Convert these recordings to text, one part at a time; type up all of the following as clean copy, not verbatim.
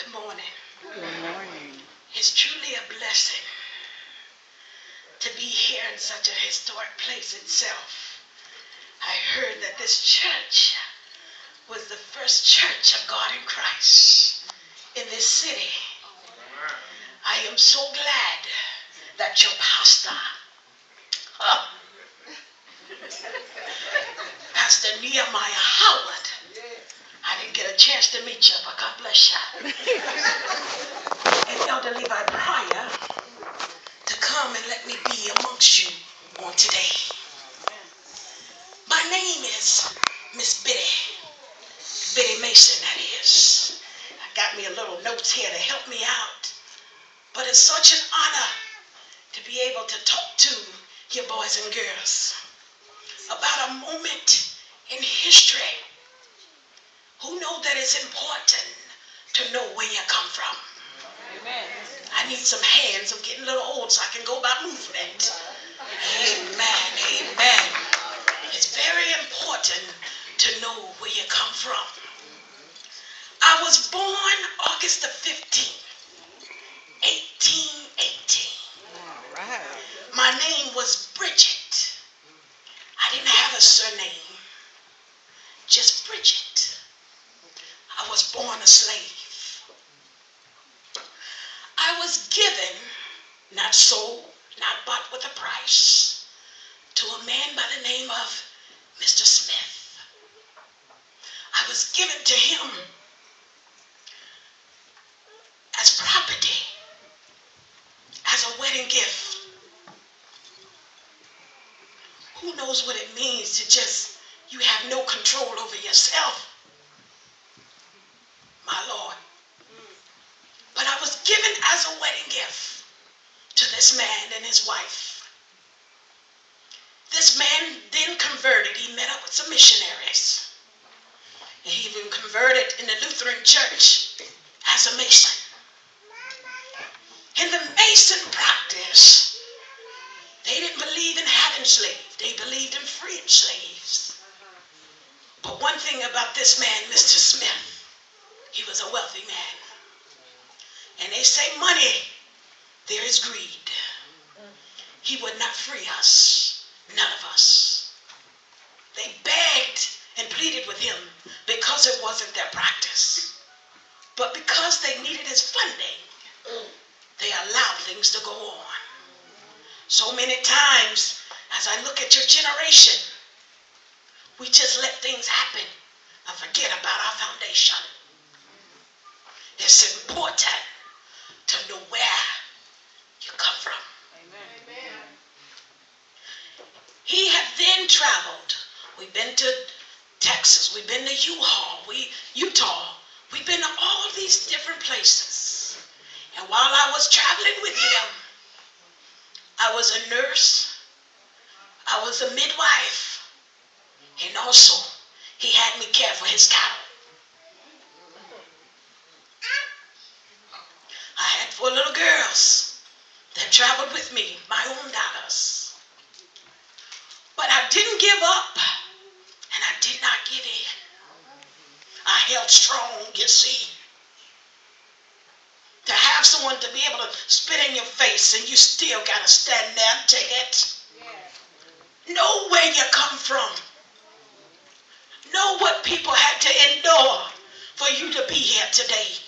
Good morning. Good morning. It's truly a blessing to be here in such a historic place itself. I heard that this church was the first church of God in Christ in this city. I am so glad that your pastor, Pastor Nehemiah Howard, I didn't get a chance to meet you, but God bless you. And Elder Levi Pryor to come and let me be amongst you on today. My name is Miss Betty Mason, that is. I got me a little notes here to help me out. But it's such an honor to be able to talk to you boys and girls about a moment in history. Who know that it's important to know where you come from? Amen. I need some hands. I'm getting a little old so I can go about movement. Amen. Amen. It's very important to know where you come from. I was born August the 15th, 1818. All right. My name was Bridget. I didn't have a surname, just Bridget. I was born a slave. I was given, not sold, not bought with a price, to a man by the name of Mr. Smith. I was given to him as property, as a wedding gift. Who knows what it means to just, you have no control over yourself, my Lord. But I was given as a wedding gift to this man and his wife. This man then converted. He met up with some missionaries. And he even converted in the Lutheran church as a Mason. In the Mason practice, they didn't believe in having slaves. They believed in freeing slaves. But one thing about this man, Mr. Smith, he was a wealthy man. And they say money, there is greed. He would not free us, none of us. They begged and pleaded with him because it wasn't their practice. But because they needed his funding, they allowed things to go on. So many times, as I look at your generation, we just let things happen and forget about our foundation. It's important to know where you come from. Amen. He had then traveled. We've been to Texas. We've been to Utah. We've been to all these different places. And while I was traveling with him, I was a nurse. I was a midwife. And also, he had me care for his cattle. I had 4 little girls that traveled with me, my own daughters. But I didn't give up, and I did not give in. I held strong, you see. To have someone to be able to spit in your face and you still got to stand there and take it. Know where you come from. Know what people had to endure for you to be here today.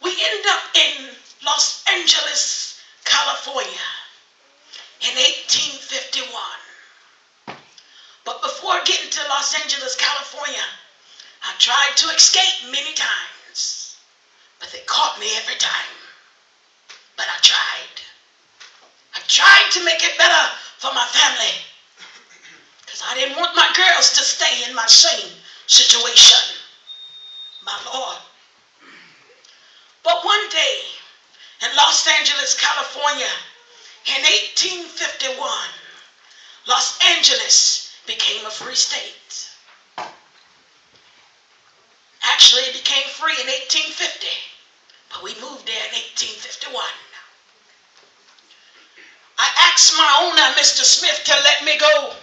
We end up in Los Angeles, California in 1851. But before getting to Los Angeles, California, I tried to escape many times. But they caught me every time. But I tried. I tried to make it better for my family. Because I didn't want my girls to stay in my same situation. My Lord. But one day, in Los Angeles, California, in 1851, Los Angeles became a free state. Actually, it became free in 1850, but we moved there in 1851. I asked my owner, Mr. Smith, to let me go.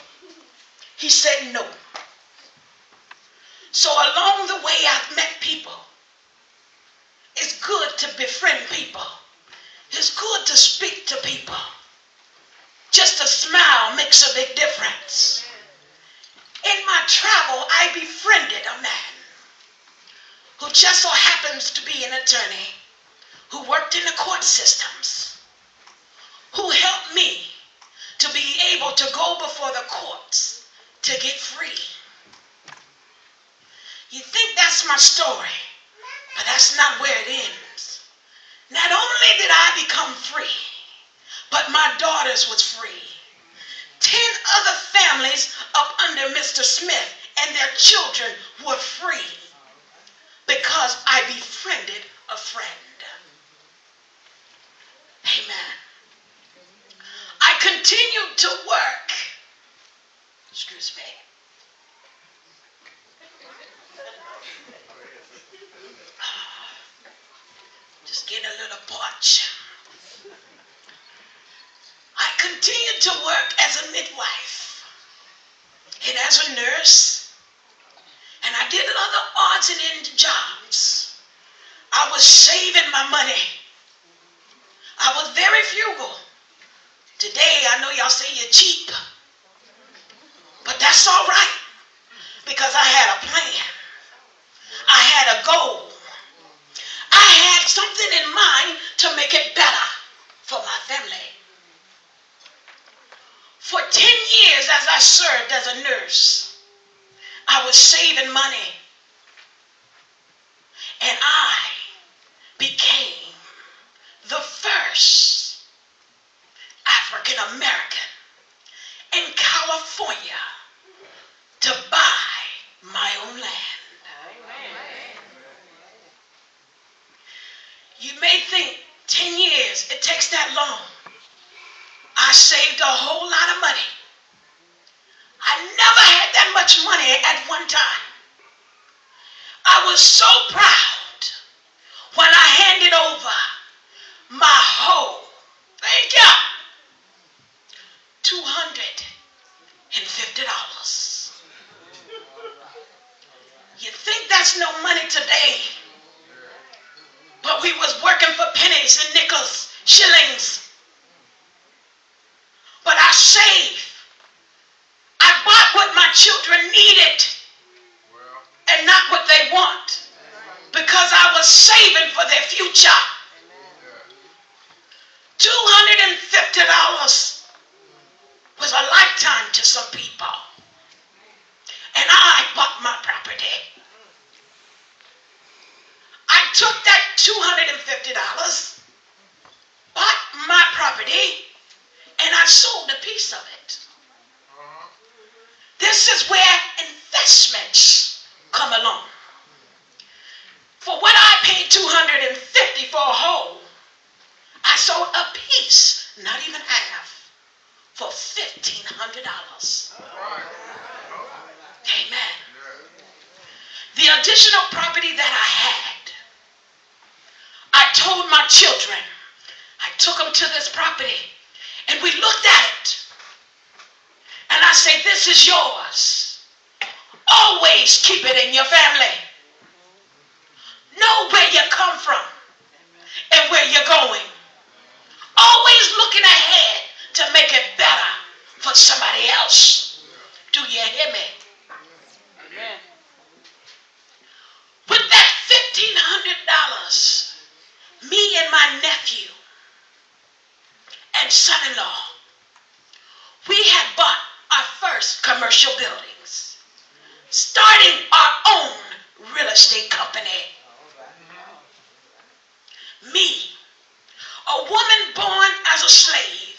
He said no. So along the way, I've met people. It's good to befriend people. It's good to speak to people. Just a smile makes a big difference. In my travel, I befriended a man who just so happens to be an attorney who worked in the court systems, who helped me to be able to go before the courts to get free. You think that's my story, but that's not where it ends. Not only did I become free, but my daughters was free. 10 other families up under Mr. Smith and their children were free because I befriended a friend. Amen. I continued to work. Excuse me. Just get a little parched. I continued to work as a midwife and as a nurse, and I did other odds and ends jobs. I was saving my money. I was very frugal. Today, I know y'all say you're cheap, but that's all right because I had a plan. I had a goal. I had something in mind to make it better for my family. For 10 years as I served as a nurse, I was saving money. And I became the first African American in California to buy my own land. You may think 10 years, it takes that long. I saved a whole lot of money. I never had that much money at one time. I was so proud when I handed over my whole, thank you, $250. You think that's no money today, but we was working for pennies and nickels, shillings. But I saved. I bought what my children needed and not what they want because I was saving for their future. $250 was a lifetime to some people. And I bought my property. I took that $250, bought my property, and I sold a piece of it. This is where investments come along. For what I paid $250 for a whole, I sold a piece, not even half, for $1,500. Amen. The additional property that I had, I told my children, I took them to this property, and we looked at it. And I say, this is yours. Always keep it in your family. Know where you come from and where you're going. Always looking ahead to make it better for somebody else. Do you hear me? Amen. With that $1,500, me and my nephew and son-in-law, we had bought our first commercial buildings, starting our own real estate company. Me, a woman born as a slave,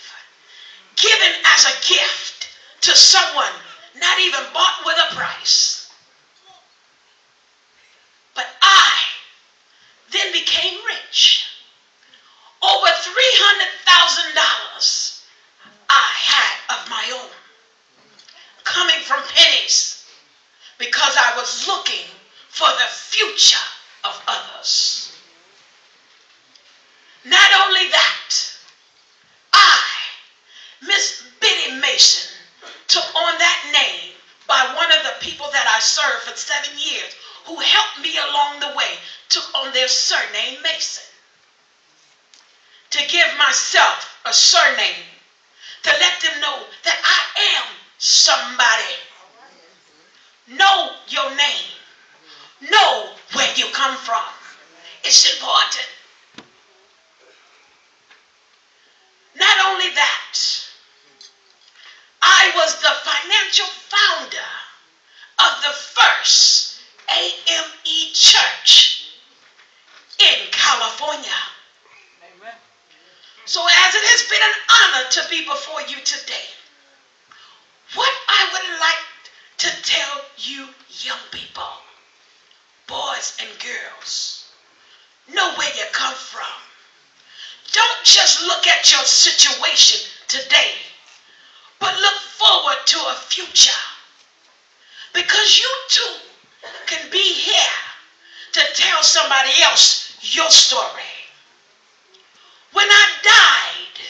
given as a gift to someone not even bought with a price. But I then became rich. Over $300,000 I had of my own, coming from pennies, because I was looking for the future of others. Not only that, I, Miss Biddy Mason, took on that name by by one of the people that I served for 7 years who helped me along the way, took on their surname Mason. To give myself a surname, to let them know that I am somebody. Know your name. Know where you come from. It's important. Not only that, I was the financial founder of the first AME church in California. Amen. So as it has been an honor to be before you today, what I would like to tell you young people, boys and girls, know where you come from. Don't just look at your situation today, but look forward to a future. Because you too can be here to tell somebody else your story. When I died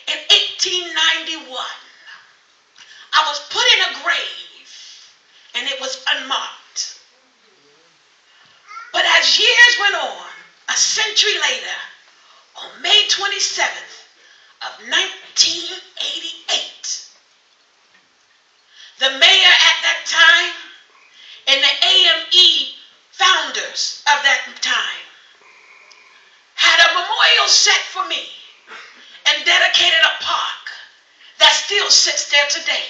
in 1891, I was put in a grave and it was unmarked. But as years went on, a century later, on May 27th of 1988, the mayor at that time and the AME founders of that time had a memorial set for me and dedicated a park that still sits there today.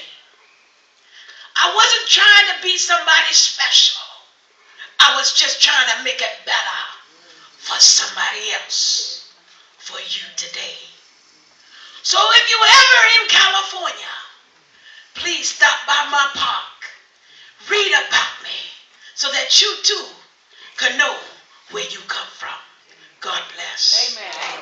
I wasn't trying to be somebody special. I was just trying to make it better for somebody else, for you today. So if you're ever in California, please stop by my park, read about me, so that you too can know where you come from. God bless. Amen.